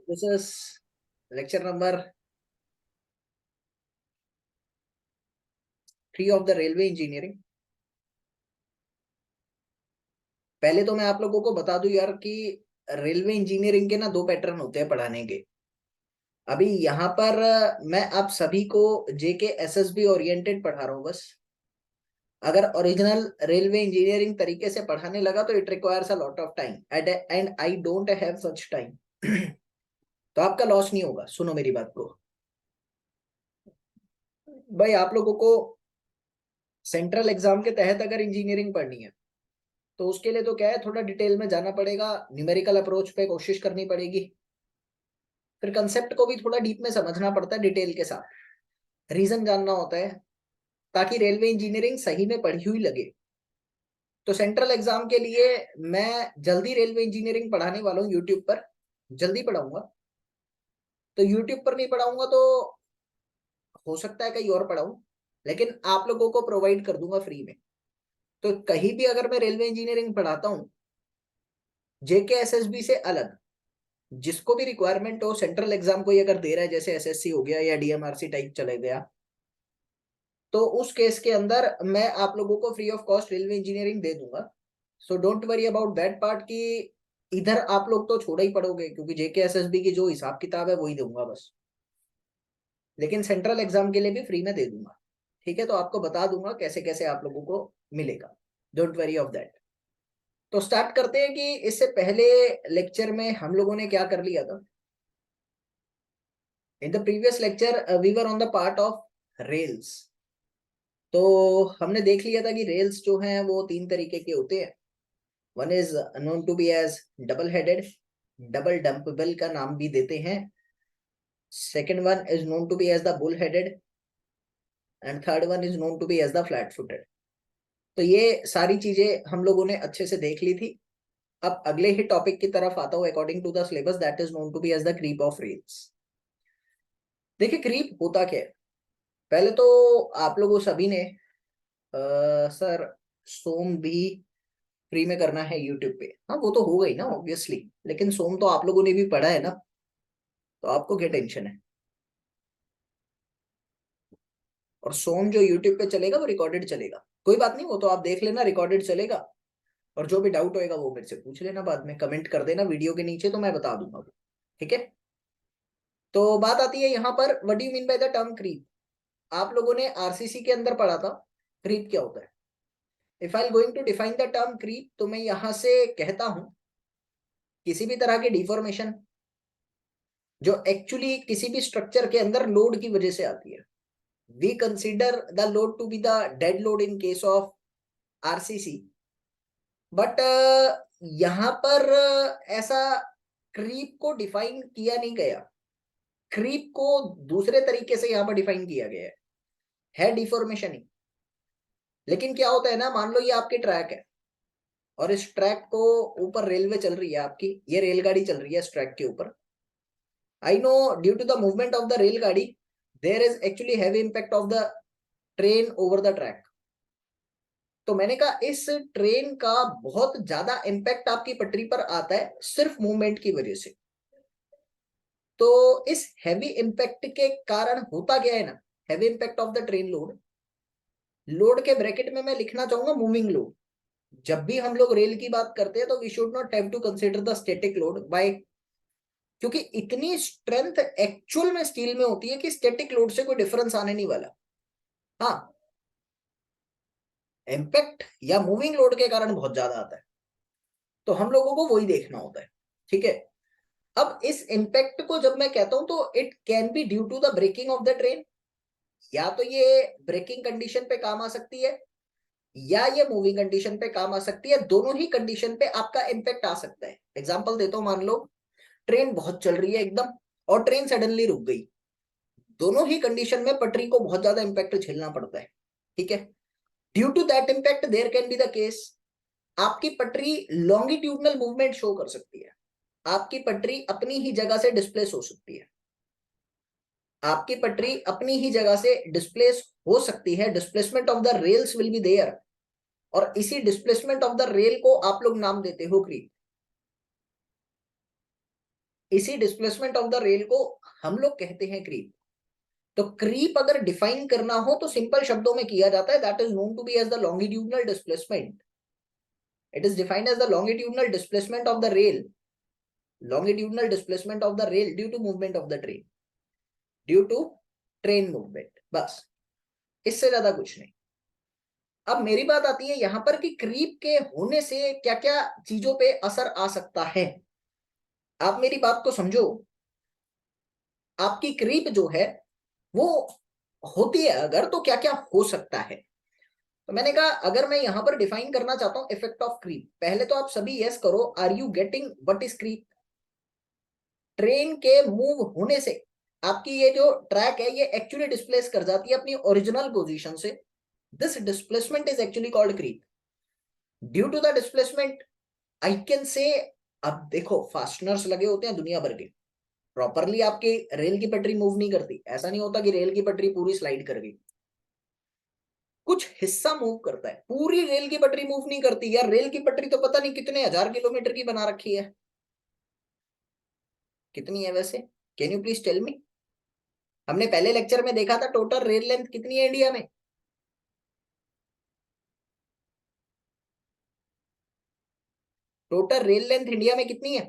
This is lecture number 3 of the railway engineering. पहले तो मैं आप लोगों को बता दूं यार कि रेलवे इंजीनियरिंग के ना 2 पैटर्न होते हैं पढ़ाने के। अभी यहाँ पर मैं आप सभी को जेके एसएसबी ओरिएंटेड पढ़ा रहा हूँ बस। अगर ओरिजिनल रेलवे इंजीनियरिंग तरीके से पढ़ाने लगा तो it requires a lot of time and I don't have such time. तो आपका लॉस नहीं होगा। सुनो मेरी बात को भाई, आप लोगों को सेंट्रल एग्जाम के तहत अगर इंजीनियरिंग पढ़नी है तो उसके लिए तो क्या है, थोड़ा डिटेल में जाना पड़ेगा, न्यूमेरिकल अप्रोच पे कोशिश करनी पड़ेगी, फिर कंसेप्ट को भी थोड़ा डीप में समझना पड़ता है डिटेल के साथ, रीजन जानना होता है ताकि रेलवे इंजीनियरिंग सही में पढ़ी हुई लगे। तो सेंट्रल एग्जाम के लिए मैं जल्दी रेलवे इंजीनियरिंग पढ़ाने वाला हूँ यूट्यूब पर, जल्दी पढ़ाऊंगा। तो यूट्यूब पर नहीं पढ़ाऊंगा तो हो सकता है कहीं और पढ़ाऊं, लेकिन आप लोगों को प्रोवाइड कर दूंगा फ्री में। तो कहीं भी अगर मैं रेलवे इंजीनियरिंग पढ़ाता हूँ जेके एसएसबी से अलग, जिसको भी रिक्वायरमेंट हो, सेंट्रल एग्जाम कोई अगर दे रहा है जैसे एसएससी हो गया या डीएमआरसी टाइप चले गया, तो उस केस के अंदर मैं आप लोगों को free of cost railway engineering दे दूंगा। So don't worry about that part कि इधर आप लोग तो छोड़ा ही पड़ोगे, क्योंकि जेके एसएसबी की जो हिसाब किताब है वही दूंगा बस, लेकिन सेंट्रल एग्जाम के लिए भी फ्री में दे दूंगा। ठीक है, तो आपको बता दूंगा कैसे कैसे आप लोगों को मिलेगा। Don't worry of that. तो स्टार्ट करते हैं कि इससे पहले लेक्चर में हम लोगों ने क्या कर लिया था। In the previous lecture we were on the part of rails. तो हमने देख लिया था कि रेल्स जो हैं वो 3 तरीके के होते हैं। One is known to be as double headed, double dumbbell का नाम भी देते हैं। Second one is known to be as the bull headed and third one is known to be as the flat footed. तो ये सारी चीजें हम लोगों ने अच्छे से देख ली थी। अब अगले ही टॉपिक की तरफ आता हूँ according to the syllabus, that is known to be as the creep of rails. देखिए क्रीप होता क्या है। पहले तो आप लोगों सभी ने सर सोम भी फ्री में करना है यूट्यूब पे, हाँ वो तो हो गई ना ऑब्वियसली, लेकिन सोम तो आप लोगों ने भी पढ़ा है ना, तो आपको क्या टेंशन है। और सोम जो यूट्यूब पे चलेगा वो रिकॉर्डेड चलेगा, कोई बात नहीं, वो तो आप देख लेना, रिकॉर्डेड चलेगा। और जो भी डाउट होएगा वो मेरे से पूछ लेना, बाद में कमेंट कर देना वीडियो के नीचे, तो मैं बता दूंगा वो। ठीक है, तो बात आती है यहाँ पर, what do you mean by the term creep. आप लोगों ने आरसीसी के अंदर पढ़ा था क्रीप क्या होता है। If I going to define the term creep, तो मैं यहां से कहता हूं किसी भी तरह की डिफॉर्मेशन जो एक्चुअली किसी भी स्ट्रक्चर के अंदर लोड की वजह से आती है। We consider the load to be the dead load in case of RCC, but यहां पर ऐसा क्रीप को डिफाइन किया नहीं गया। क्रीप को दूसरे तरीके से यहां पर डिफाइन किया गया है डिफॉर्मेशन ही। लेकिन क्या होता है ना, मान लो ये आपकी ट्रैक है और इस ट्रैक को ऊपर रेलवे चल रही है, आपकी ये रेलगाड़ी चल रही है इस ट्रैक के ऊपर। I know due to the movement of the रेलगाड़ी there is actually heavy impact of the train over the track. तो मैंने कहा इस ट्रेन का बहुत ज्यादा इंपैक्ट आपकी पटरी पर आता है सिर्फ मूवमेंट की वजह से। तो इस हैवी इंपैक्ट के कारण होता क्या है ना, heavy impact of the train load, load के ब्रैकेट में मैं लिखना चाहूंगा मूविंग लोड। जब भी हम लोग रेल की बात करते हैं तो we should not have to consider the static load by, क्योंकि इतनी स्ट्रेंथ एक्चुअल में स्टील में होती है कि स्टैटिक लोड से कोई डिफरेंस आने नहीं वाला। हाँ, इम्पैक्ट या मूविंग लोड के कारण बहुत ज्यादा आता है, तो हम लोगों को वही देखना होता है। ठीक है, अब इस इम्पैक्ट को जब मैं कहता हूं तो it can be due to the breaking of the train, या तो ये ब्रेकिंग कंडीशन पे काम आ सकती है या ये मूविंग कंडीशन पे काम आ सकती है। दोनों ही कंडीशन पे आपका इम्पैक्ट आ सकता है। एग्जांपल देता हूं, मान लो ट्रेन बहुत चल रही है एकदम और ट्रेन सडनली रुक गई। दोनों ही कंडीशन में पटरी को बहुत ज्यादा इंपैक्ट झेलना पड़ता है। ठीक है, due to that impact there can be the case आपकी पटरी लॉन्गिट्यूडनल मूवमेंट शो कर सकती है, आपकी पटरी अपनी ही जगह से डिस्प्लेस हो सकती है, आपकी पटरी अपनी ही जगह से डिस्प्लेस हो सकती है। Displacement of the rails will be there, और इसी डिस्प्लेसमेंट ऑफ द रेल को आप लोग नाम देते हो क्रीप। इसी डिस्प्लेसमेंट ऑफ द रेल को हम लोग कहते हैं क्रीप। तो क्रीप अगर डिफाइन करना हो तो सिंपल शब्दों में किया जाता है, that is known to be as the longitudinal displacement. It is defined as the longitudinal displacement of the rail, longitudinal displacement of the rail due to movement of the train, due to train movement, बस, इससे ज्यादा कुछ नहीं। अब मेरी बात आती है यहां पर कि क्रीप के होने से क्या क्या चीजों पे असर आ सकता है। आप मेरी बात को समझो। आपकी क्रीप जो है वो होती है अगर, तो क्या क्या हो सकता है। तो मैंने कहा अगर मैं यहां पर डिफाइन करना चाहता हूं इफेक्ट ऑफ क्रीप, पहले तो आप सभी यस करो, are you getting what is creep. Train के मूव होने से आपकी ये जो ट्रैक है ये एक्चुअली डिस्प्लेस कर जाती है अपनी ओरिजिनल पोजीशन से। This displacement is actually called creep. Due to the displacement I can say, अब देखो फास्टनर्स लगे होते हैं दुनिया भर के, प्रॉपरली आपकी रेल की पटरी मूव नहीं करती। ऐसा नहीं होता कि रेल की पटरी पूरी स्लाइड कर गई, कुछ हिस्सा मूव करता है, पूरी रेल की पटरी मूव नहीं करती। यार रेल की पटरी तो पता नहीं कितने हजार किलोमीटर की बना रखी है, कितनी है वैसे, can you please tell me. हमने पहले लेक्चर में देखा था टोटल रेल लेंथ कितनी है इंडिया में। टोटल रेल लेंथ इंडिया में कितनी है?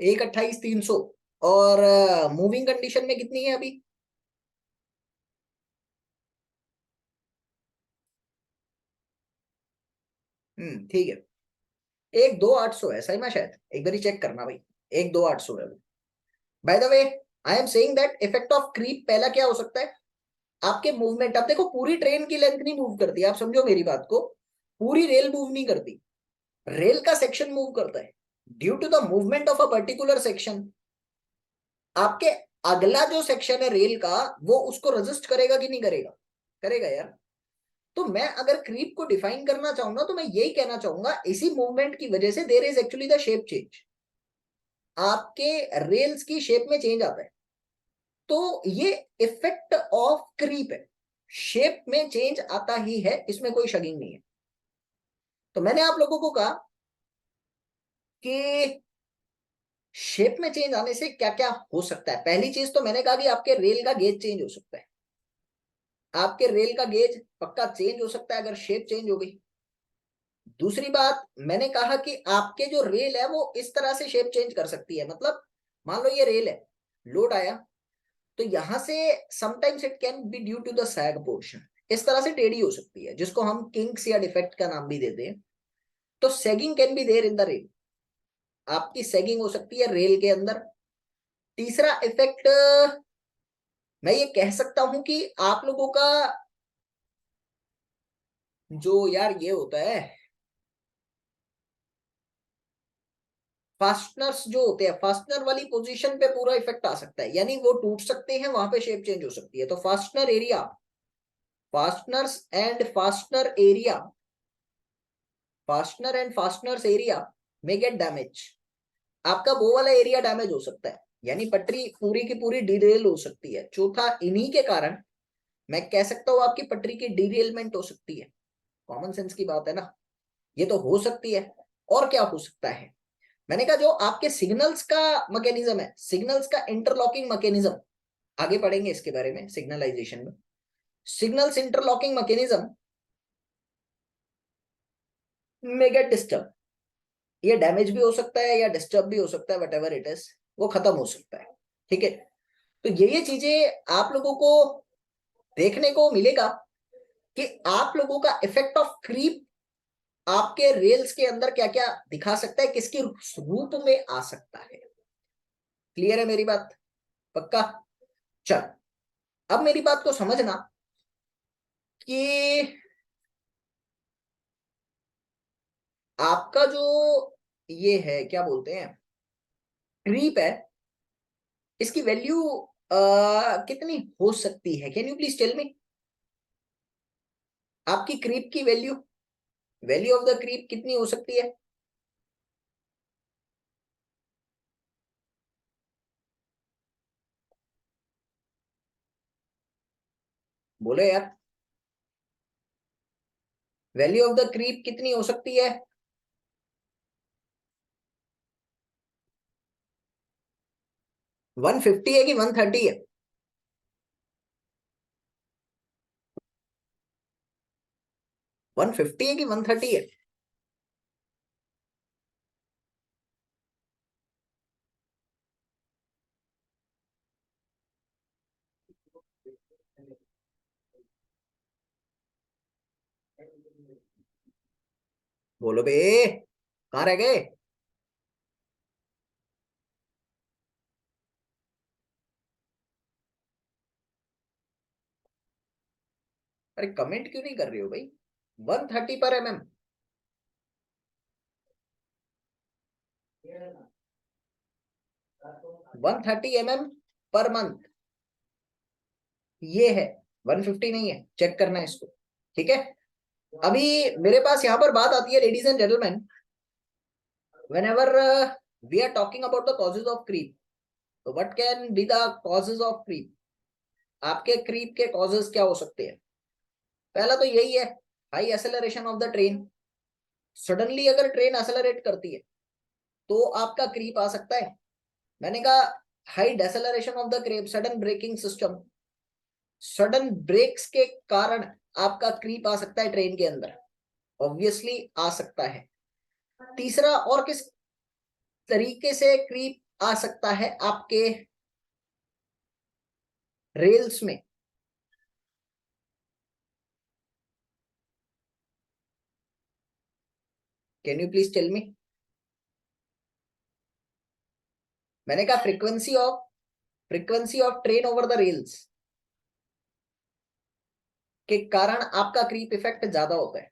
1,28,300। और मूविंग कंडीशन में कितनी है अभी? ठीक है, 1,2,800 है सही में, शायद एक बार चेक करना भाई, 1,2,800 है। By the way I am saying that effect of creep पहला क्या हो सकता है, आपके मूवमेंट। अब देखो पूरी ट्रेन की लेंथ नहीं मूव करती, आप समझो मेरी बात को, पूरी रेल मूव नहीं करती, रेल का सेक्शन मूव करता है। Due to the movement of a particular section, आपके अगला जो सेक्शन है रेल का वो उसको रजिस्ट करेगा कि नहीं करेगा? करेगा यार। तो मैं अगर क्रीप को डिफाइन करना चाहूंगा तो मैं यही कहना चाहूंगा, इसी मूवमेंट की वजह से there is actually the shape change, आपके रेल्स की शेप में चेंज आता है। तो ये इफेक्ट ऑफ क्रीप है, शेप में चेंज आता ही है, इसमें कोई शगिंग नहीं है। तो मैंने आप लोगों को कहा कि शेप में चेंज आने से क्या क्या हो सकता है। पहली चीज तो मैंने कहा कि आपके रेल का गेज चेंज हो सकता है, आपके रेल का गेज पक्का चेंज हो सकता है अगर शेप चेंज हो गई। दूसरी बात मैंने कहा कि आपके जो रेल है वो इस तरह से शेप चेंज कर सकती है, मतलब मान लो ये रेल है, लोड आया तो यहां से sometimes it can be due to the sag portion, इस तरह से टेढ़ी हो सकती है, जिसको हम किंक्स या डिफेक्ट का नाम भी देते हैं। तो sagging can be there in the rail, आपकी सेगिंग हो सकती है रेल के अंदर। तीसरा इफेक्ट मैं ये कह सकता हूं कि आप लोगों का जो यार ये होता है, फास्टनर्स जो होते हैं, फास्टनर वाली पोजीशन पे पूरा इफेक्ट आ सकता है, यानी वो टूट सकते हैं, वहां पे शेप चेंज हो सकती है। तो fastener area, fasteners and fastener area, fastener and fasteners area में गेट डैमेज, आपका वो वाला एरिया डैमेज हो सकता है, यानी पटरी पूरी की पूरी डिरेल हो सकती है। चौथा, इन्हीं के कारण मैं कह सकता हूं आपकी पटरी की डिरेलमेंट हो सकती है। कॉमन सेंस की बात है ना, ये तो हो सकती है। और क्या हो सकता है, मैंने कहा जो आपके सिग्नल्स का मैकेनिज्म है, सिग्नल्स का इंटरलॉकिंग मैकेनिज्म, आगे पढ़ेंगे इसके बारे में सिग्नलाइजेशन में। सिग्नल्स इंटरलॉकिंग मैकेनिज्म में गेट डिस्टर्ब, ये डैमेज भी हो सकता है या डिस्टर्ब भी हो सकता है, वट एवर इट इज, वो खत्म हो सकता है। ठीक है, तो ये चीजें आप लोगों को देखने को मिलेगा कि आप लोगों का इफेक्ट ऑफ क्रीप आपके रेल्स के अंदर क्या क्या दिखा सकता है, किसके रूप में आ सकता है। क्लियर है मेरी बात? पक्का? चल, अब मेरी बात को समझना कि आपका जो ये है क्या बोलते हैं क्रीप है, इसकी वैल्यू कितनी हो सकती है, can you please tell me. आपकी क्रीप की value, value of the creep कितनी हो सकती है? बोलो यार, वैल्यू ऑफ द क्रीप कितनी हो सकती है? 150 है कि 130 है? वन फिफ्टी है कि 130 है? बोलो बे, कहाँ रह गए? अरे कमेंट क्यों नहीं कर रहे हो भाई? 130 पर mm? 130 mm पर मंथ ये है, 150 नहीं है, चेक करना है इसको। ठीक है, अभी मेरे पास यहाँ पर बात आती है ladies and gentleman, whenever we are talking about the causes of creep, तो what can be the causes of creep? आपके क्रीप के कॉजेस क्या हो सकते हैं? पहला तो यही है, high acceleration of the train. Suddenly अगर ट्रेन एक्सेलरेट करती है तो आपका क्रीप आ सकता है। मैंने कहा high deceleration of the creep, sudden braking system, sudden brakes के कारण आपका क्रीप आ सकता है ट्रेन के अंदर, ऑब्वियसली आ सकता है। तीसरा, और किस तरीके से क्रीप आ सकता है आपके रेल्स में? Can you please tell me? मैंने कहा frequency of train over the rails के कारण आपका क्रीप इफेक्ट ज्यादा होता है।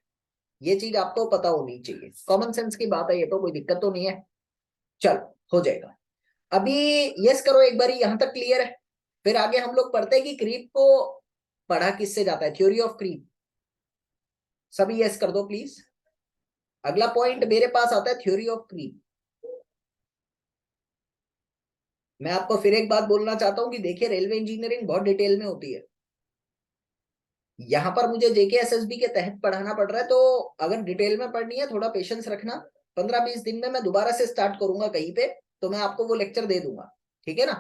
ये चीज आपको पता होनी चाहिए, कॉमन सेंस की बात है, ये तो कोई दिक्कत तो नहीं है। चलो, हो जाएगा। अभी यस करो एक बारी, यहां तक क्लियर है? फिर आगे हम लोग पढ़ते हैं कि क्रीप को पढ़ा किससे जाता है, थ्योरी ऑफ क्रीप। सभी यस कर दो प्लीज। अगला पॉइंट मेरे पास आता है थ्योरी ऑफ क्रीप। मैं आपको फिर एक बात बोलना चाहता हूं कि देखिए, रेलवे इंजीनियरिंग बहुत डिटेल में होती है। यहाँ पर मुझे जेके एसएसबी के तहत पढ़ाना पड़ रहा है, तो अगर डिटेल में पढ़नी है थोड़ा पेशेंस रखना। 15-20 दिन में मैं दोबारा से स्टार्ट करूंगा कहीं पे, तो मैं आपको वो लेक्चर दे दूंगा। ठीक है ना?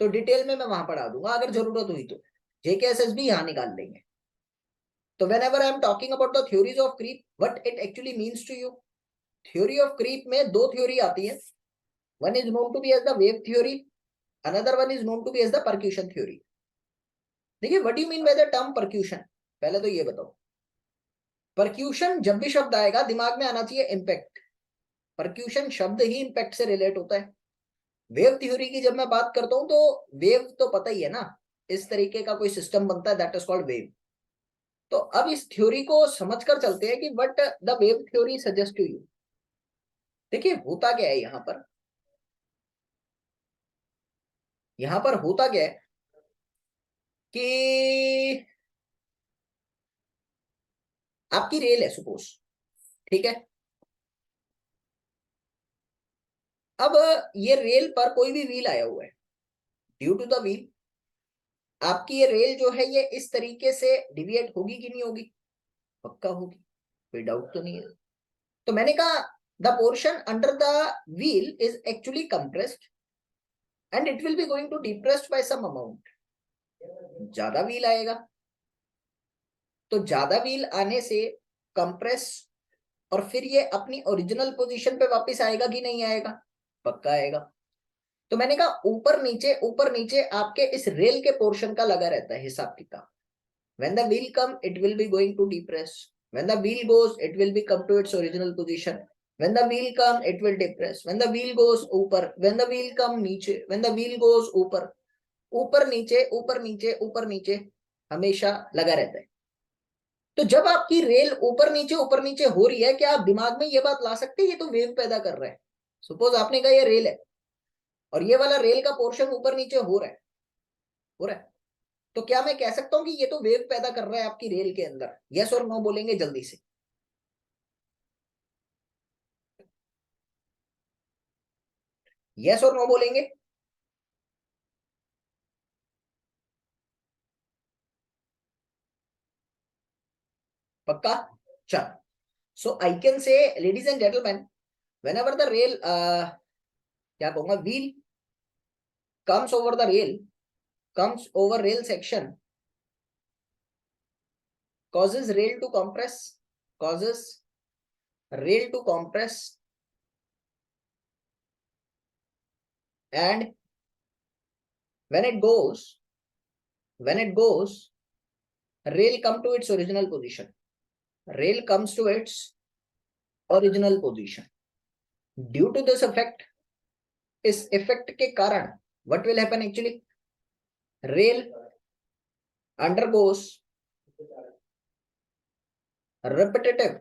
तो डिटेल में मैं वहां पढ़ा दूंगा अगर जरूरत हुई तो। जेके एसएसबी यहाँ निकाल लेंगे। तो whenever I am talking about the theories of creep, what it actually means to you? Theory of creep में दो थ्योरी आती है। One is known to be as the wave theory, another one is known to be as the percussion theory. देखिए, what do mean by the term percussion? पहले तो ये बताओ, percussion जब भी शब्द आएगा दिमाग में आना चाहिए इम्पैक्ट। परक्यूशन शब्द ही इम्पैक्ट से रिलेट होता है। वेव थ्योरी की जब मैं बात करता हूं तो वेव तो पता ही है ना, इस तरीके का कोई सिस्टम बनता है, दैट इज कॉल्ड वेव। तो अब इस थ्योरी को समझकर चलते हैं कि what the wave theory suggest to you. देखिए, होता क्या है यहाँ पर, यहाँ पर होता क्या है कि आपकी रेल है सपोज, ठीक है? अब ये रेल पर कोई भी व्हील आया हुआ है, ड्यू टू द व्हील आपकी ये रेल जो है ये इस तरीके से डिविएट होगी कि नहीं होगी? पक्का होगी, कोई डाउट तो नहीं है। तो मैंने कहा the portion under the wheel is actually compressed and it will be going to depressed by some amount. ज्यादा व्हील आएगा, तो ज्यादा व्हील आने से कंप्रेस, और फिर ये अपनी ओरिजिनल पोजीशन पे वापस आएगा कि नहीं आएगा? पक्का आएगा। तो मैंने कहा ऊपर नीचे आपके इस रेल के पोर्शन का लगा रहता है हिसाब किताब। When the wheel come it will be going to depress, when the wheel goes it will be come to its original position, when the wheel come it will depress, when the wheel goes ऊपर, when the wheel कम नीचे, when the wheel goes ऊपर। ऊपर नीचे हमेशा लगा रहता है। तो जब आपकी रेल ऊपर नीचे हो रही है, क्या आप दिमाग में ये बात ला सकते हैं ये तो वेव पैदा कर रहा है? सपोज आपने कहा ये रेल है और ये वाला रेल का पोर्शन ऊपर नीचे हो रहा है, हो रहा है, तो क्या मैं कह सकता हूं कि ये तो वेव पैदा कर रहा है आपकी रेल के अंदर? यस और नो बोलेंगे जल्दी से। यस और नो बोलेंगे? पक्का? चल, so I can say ladies and gentleman, whenever the rail क्या कहूंगा, wheel comes over the rail, comes over rail section, causes rail to compress, causes rail to compress, and when it goes, rail come to its original position. Rail comes to its original position. Due to this effect, इस effect के कारण what will happen actually? Rail undergoes repetitive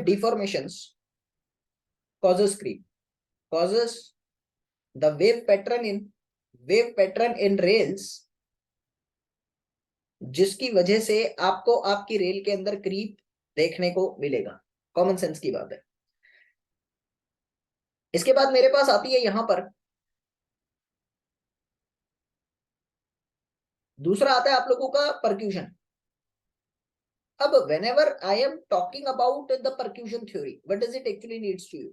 deformations, causes creep, causes the wave pattern in rails, जिसकी वजह से आपको आपकी rail के अंदर क्रीप देखने को मिलेगा। कॉमन सेंस की बात है। इसके बाद मेरे पास आती है यहां पर दूसरा आता है आप लोगों का परक्यूशन। अब whenever I am talking about the percussion theory, what does it actually needs to you?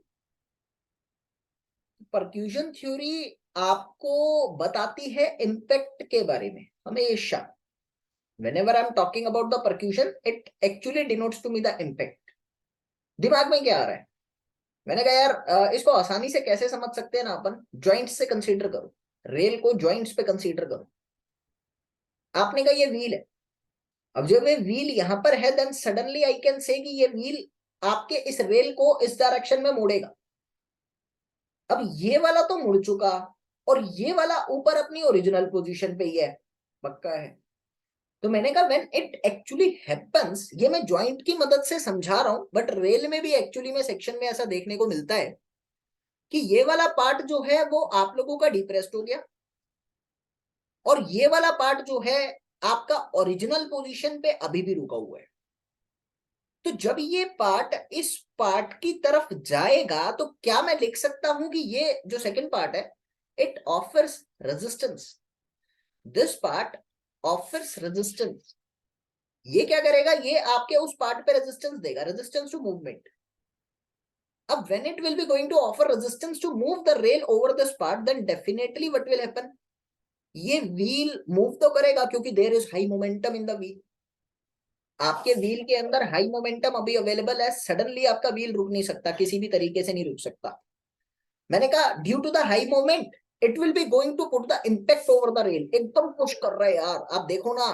Percussion theory आपको बताती है इम्पैक्ट के बारे में हमेशा। whenever I'm talking about the percussion, it actually denotes to me the impact। दिमाग में क्या आ रहा है? मैंने कहा यार इसको आसानी से कैसे समझ सकते हैं ना अपन, जॉइंट्स से कंसीडर करो, रेल को जॉइंट्स पे कंसीडर करो। आपने कहा ये व्हील है, अब जब ये व्हील यहां पर है देन सडनली आई कैन से कि ये व्हील आपके इस रेल को इस डायरेक्शन में मोड़ेगा। अब ये वाला तो मुड़ चुका और ये वाला ऊपर अपनी ओरिजिनल पोजीशन पे ही है, पक्का है। तो मैंने कहा व्हेन इट एक्चुअली हैपेंस, ये मैं जॉइंट की मदद से समझा रहा हूं, बट रेल में भी एक्चुअली में सेक्शन में ऐसा देखने को मिलता है कि ये वाला पार्ट जो है वो आप लोगों का डिप्रेस्ड हो गया और ये वाला पार्ट जो है आपका ओरिजिनल पोजीशन पे अभी भी रुका हुआ है। तो जब ये पार्ट इस पार्ट की तरफ जाएगा तो क्या मैं लिख सकता हूं कि ये जो सेकंड पार्ट है it offers resistance, this part offers resistance. ये क्या करेगा, ये आपके उस पार्ट पे रेजिस्टेंस देगा, रेजिस्टेंस टू मूवमेंट। अब when it will be going to offer resistance to move the rail over this part, then definitely what will happen, ये व्हील मूव तो करेगा क्योंकि there is high momentum in the wheel. आपके wheel के अंदर high momentum अभी available है, suddenly आपका व्हील रुक नहीं सकता, किसी भी तरीके से नहीं रुक सकता। मैंने कहा due to the high moment it will be going to put the impact over the rail, एकदम पुश कर रहा है यार, आप देखो ना।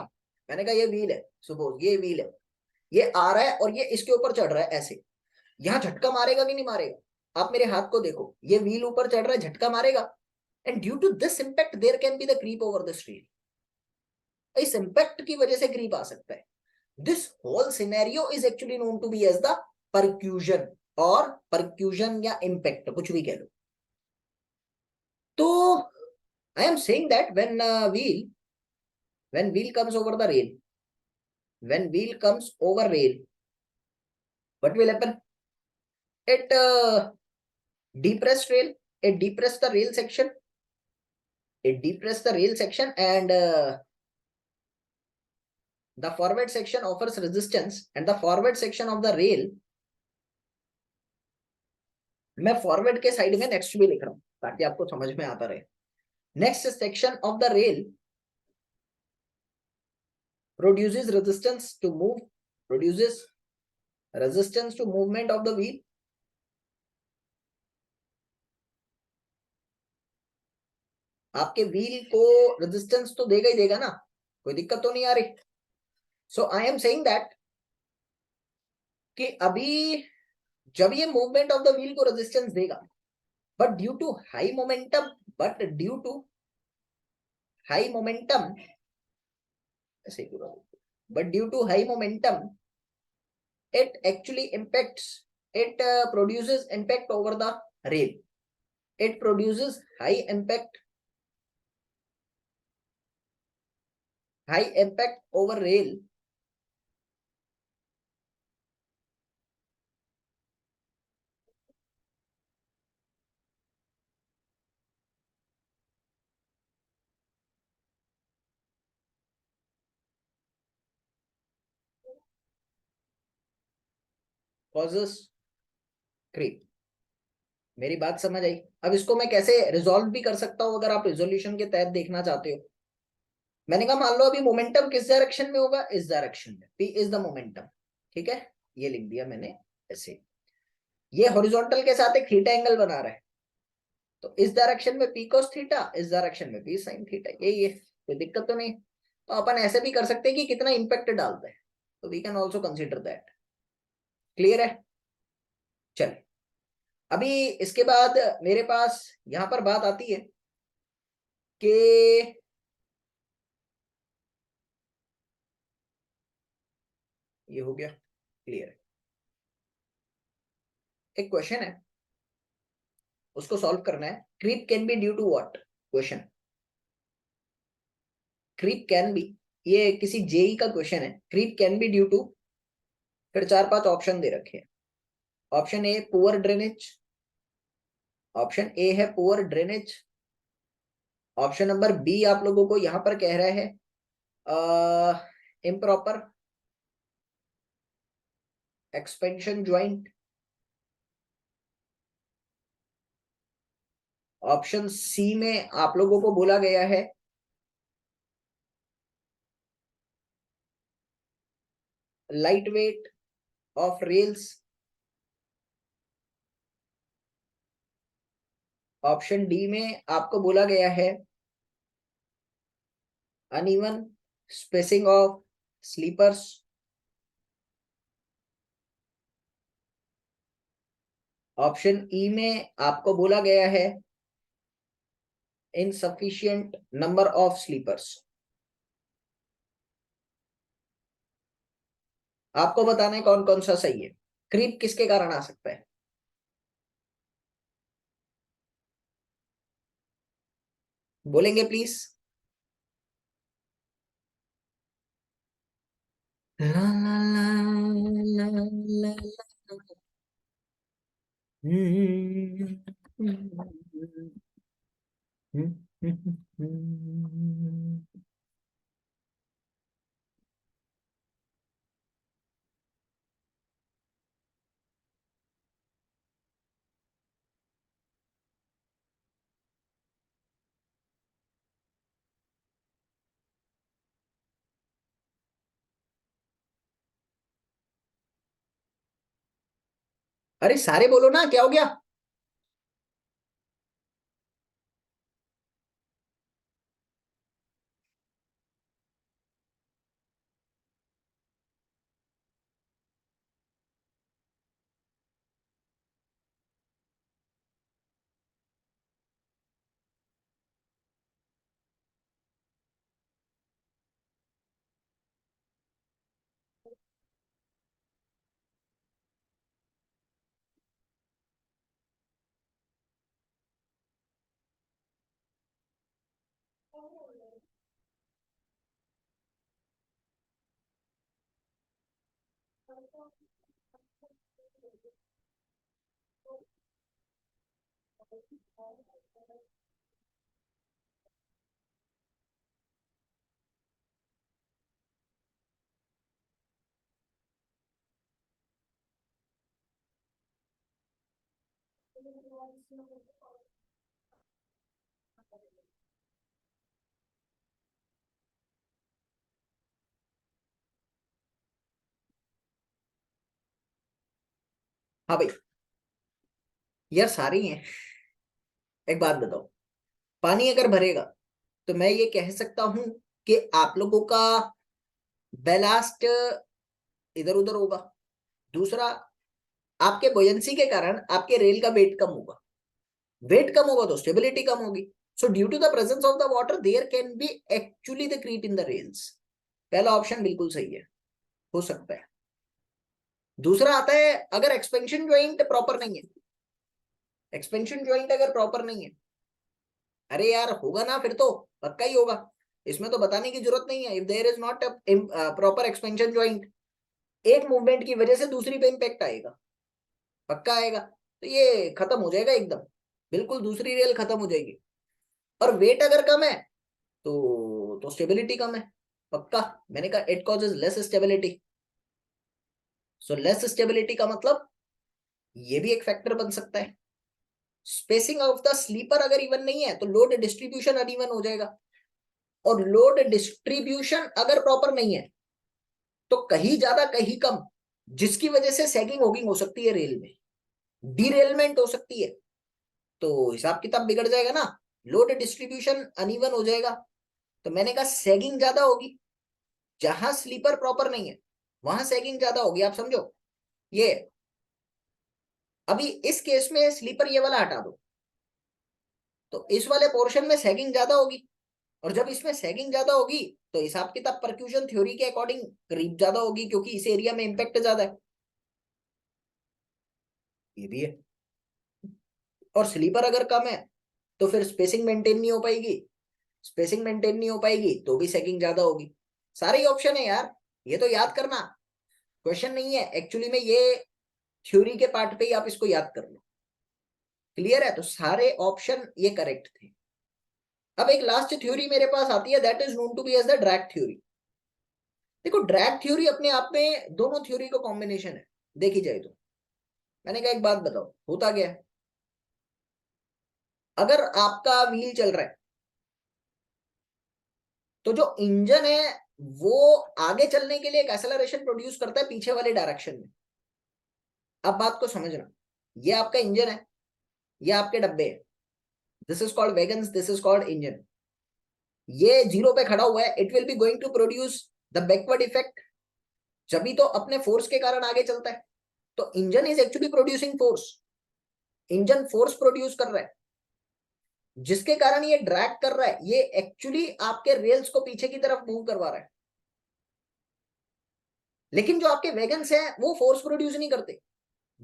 मैंने कहा ये व्हील है, सपोज ये व्हील है, ये आ रहा है और ये इसके ऊपर चढ़ रहा है ऐसे, यहां झटका मारेगा कि नहीं मारेगा? आप मेरे हाथ को देखो, ये व्हील ऊपर चढ़ रहा है, झटका मारेगा। And due to this impact there can be the creep over this rail, इस इंपैक्ट की वजह से क्रीप आ सकता है। This whole scenario is actually known to be as the percussion और percussion या impact, कुछ भी कह लो। तो I am saying that when wheel comes over the rail, when wheel comes over rail, what will happen? It depress rail, it depress the rail section, it depress the rail section, and the forward section offers resistance, and the forward section of the rail, मैं forward के side में next भी लिख रहा हूं ताकि आपको समझ में आता रहे। Next section of the rail produces resistance to move, produces resistance to movement of the wheel। आपके व्हील को रेजिस्टेंस तो देगा ही देगा ना, कोई दिक्कत तो नहीं आ रही। So I am saying that कि अभी जब ये मूवमेंट ऑफ द व्हील को रेजिस्टेंस देगा, but due to high momentum, but due to high momentum, ऐसे पूरा, but due to high momentum it actually impacts, it produces impact over the rail, it produces high impact over rail, causes creep. मेरी बात समझ आई? अब इसको मैं कैसे resolve भी कर सकता हूं अगर आप रिजोल्यूशन के तहत देखना चाहते हो। मैंने कहा मान लो अभी मोमेंटम किस डायरेक्शन में होगा, इस डायरेक्शन में, पी इज द मोमेंटम। ठीक है, ये लिख दिया मैंने ऐसे। ये हॉरिजॉन्टल के साथ एक थीटा एंगल बना रहा है, तो इस डायरेक्शन में पी cos थीटा, इस डायरेक्शन में पी sin थीटा, यही है, कोई दिक्कत तो नहीं। तो अपन ऐसे भी कर सकते हैं कि कितना इंपैक्ट डालता है, तो we can also consider that. Clear है? चलिए, अभी इसके बाद मेरे पास यहां पर बात आती है कि ये हो गया क्लियर है। एक क्वेश्चन है, उसको सॉल्व करना है। Creep can be due to what? Question, creep can be, ये किसी जेई का क्वेश्चन है। Creep can be due to, फिर 4-5 ऑप्शन दे रखे हैं। Option A poor drainage, option A है poor drainage. Option number B आप लोगों को यहां पर कह रहा है improper expansion joint. Option C में आप लोगों को बोला गया है light weight of rails. Option D में आपको बोला गया है uneven spacing of sleepers. Option E में आपको बोला गया है इनसफिशिएंट नंबर ऑफ स्लीपर्स। आपको बताना है कौन कौन सा सही है। क्रीप किसके कारण आ सकता है? बोलेंगे प्लीज? ला ला ला ला ला ला। अरे सारे बोलो ना, क्या हो गया? हाँ भाई, यार सारी हैं। एक बात बताओ, पानी अगर भरेगा तो मैं ये कह सकता हूं कि आप लोगों का बैलास्ट इधर उधर होगा। दूसरा, आपके बोयंसी के कारण आपके रेल का वेट कम होगा। वेट कम होगा तो स्टेबिलिटी कम होगी। So due to the presence of the water there can be actually the creep in the rails. पहला ऑप्शन बिल्कुल सही है, हो सकता है। दूसरा आता है, अगर एक्सपेंशन ज्वाइंट प्रॉपर नहीं है, एक्सपेंशन ज्वाइंट अगर प्रॉपर नहीं है, अरे यार होगा ना, फिर तो पक्का ही होगा। इसमें तो बताने की जरूरत नहीं है। If there is not proper expansion joint, एक मूवमेंट की वजह से दूसरी पे इंपैक्ट आएगा, पक्का आएगा। तो ये खत्म हो जाएगा एकदम, बिल्कुल दूसरी रेल खत्म हो जाएगी। और वेट अगर कम है तो स्टेबिलिटी कम है, पक्का। मैंने कहा it causes less stability. So less stability का मतलब ये भी एक फैक्टर बन सकता है। स्पेसिंग ऑफ द स्लीपर अगर इवन नहीं है तो लोड डिस्ट्रीब्यूशन अनइवन हो जाएगा, और लोड डिस्ट्रीब्यूशन अगर प्रॉपर नहीं है तो कहीं ज्यादा कहीं कम, जिसकी वजह से सैगिंग होगिंग हो सकती है रेल में, डीरेलमेंट हो सकती है, तो हिसाब किताब बिगड़ जाएगा ना, लोड डिस्ट्रीब्यूशन अनइवन हो जाएगा। तो मैंने कहा सैगिंग ज्यादा होगी, जहां स्लीपर प्रॉपर नहीं है वहां सैगिंग ज्यादा होगी, आप समझो ये। अभी इस केस में स्लीपर ये वाला हटा दो, तो इस वाले पोर्शन में सैगिंग ज्यादा होगी, और जब इसमें सैगिंग ज्यादा होगी तो हिसाब किताब परक्यूशन थ्योरी के अकॉर्डिंग करीब ज्यादा होगी, क्योंकि इस एरिया में इंपैक्ट ज्यादा है। ये भी है। और स्लीपर अगर कम है तो फिर स्पेसिंग मेंटेन नहीं हो पाएगी, स्पेसिंग मेंटेन नहीं हो पाएगी तो भी सैगिंग ज्यादा होगी। सारे ही ऑप्शन है यार, ये तो याद करना, क्वेश्चन नहीं है एक्चुअली में, ये थ्योरी के पार्ट पे ही आप इसको याद कर लो। क्लियर है? तो सारे ऑप्शन ये करेक्ट थे। अब एक लास्ट थ्योरी मेरे पास आती है, that is known to be as the drag theory. देखो ड्रैग थ्योरी अपने आप में दोनों थ्योरी का कॉम्बिनेशन है, देखी जाए तो। मैंने कहा एक बात बताओ, होता क्या है, अगर आपका व्हील चल रहा है तो जो इंजन है वो आगे चलने के लिए एक एक्सेलरेशन प्रोड्यूस करता है पीछे वाले डायरेक्शन में। अब बात को समझना, ये आपका इंजन है, ये आपके डब्बे है, this is called wagons, this is called engine. ये जीरो पे खड़ा हुआ है, it will be going to produce the backward effect, जब भी तो अपने फोर्स के कारण आगे चलता है। तो engine is actually producing force, engine force produce कर रहा है, जिसके कारण ये ड्रैग कर रहा है, ये एक्चुअली आपके रेल्स को पीछे की तरफ मूव करवा रहा है। लेकिन जो आपके वैगन्स हैं वो फोर्स प्रोड्यूस नहीं करते,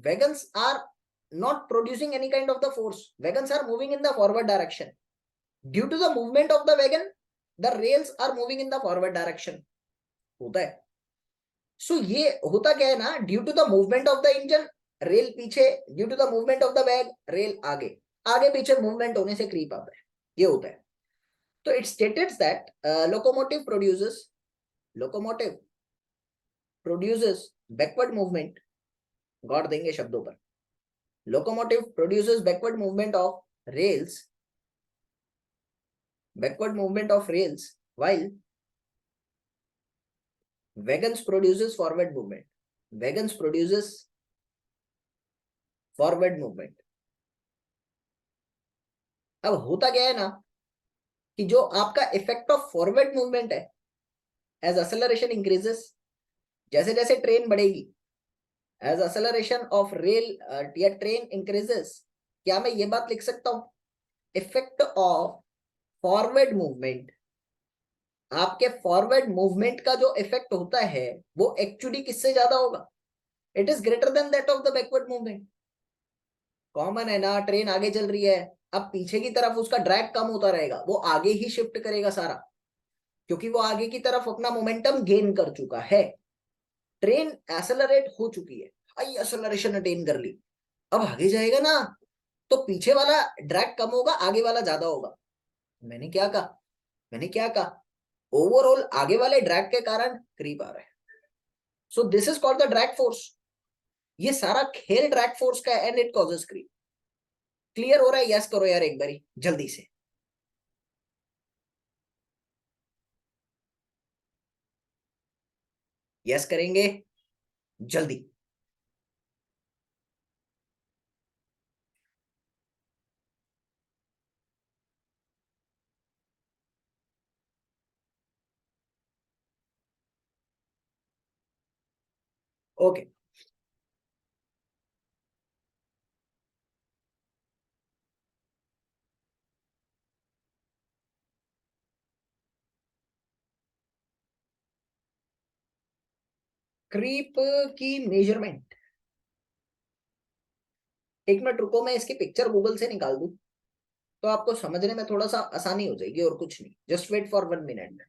wagons are not producing any kind of the force, wagons are moving in the forward direction, due to the movement of the wagon the rails are moving in the forward direction होता है। सो ये होता क्या है ना, due to the movement of the engine rail पीछे, due to the movement of the wag rail आगे, आगे पीछे मूवमेंट होने से क्रीप आता है, ये होता है। तो it stated that locomotive produces backward movement, God देंगे शब्दों पर, locomotive produces backward movement of rails while wagons produces forward movement। अब होता क्या है ना कि जो आपका इफेक्ट ऑफ फॉरवर्ड मूवमेंट है, एज एक्सेलरेशन इंक्रीजेस, जैसे जैसे ट्रेन बढ़ेगी, एज एक्सेलरेशन ऑफ रेल या ट्रेन इंक्रीजेस, क्या मैं ये बात लिख सकता हूं, इफेक्ट ऑफ फॉरवर्ड मूवमेंट, आपके फॉरवर्ड मूवमेंट का जो इफेक्ट होता है वो एक्चुअली किससे ज्यादा होगा, it is greater than that of the backward movement. Common है ना, ट्रेन आगे चल रही है, अब पीछे की तरफ उसका ड्रैग कम होता रहेगा, वो आगे ही शिफ्ट करेगा सारा, क्योंकि वो आगे की तरफ अपना मोमेंटम गेन कर चुका है। ट्रेन एसेलरेट हो चुकी है, हाई एसेलरेशन अटेन कर ली, अब आगे जाएगा ना तो पीछे वाला ड्रैग कम होगा, आगे वाला ज्यादा होगा। मैंने क्या कहा ओवरऑल आगे वाले ड्रैग के कारण क्रीप आ रहा है। So this is called the drag force. ये सारा खेल ड्रैग फोर्स का है and it causes creep. Clear हो रहा है? यस करो यार एक बारी जल्दी से। यस करेंगे जल्दी। ओके। क्रीप की मेजरमेंट, एक मिनट रुको, मैं इसकी पिक्चर गूगल से निकाल दूं तो आपको समझने में थोड़ा सा आसानी हो जाएगी, और कुछ नहीं, जस्ट वेट फॉर 1 मिनट।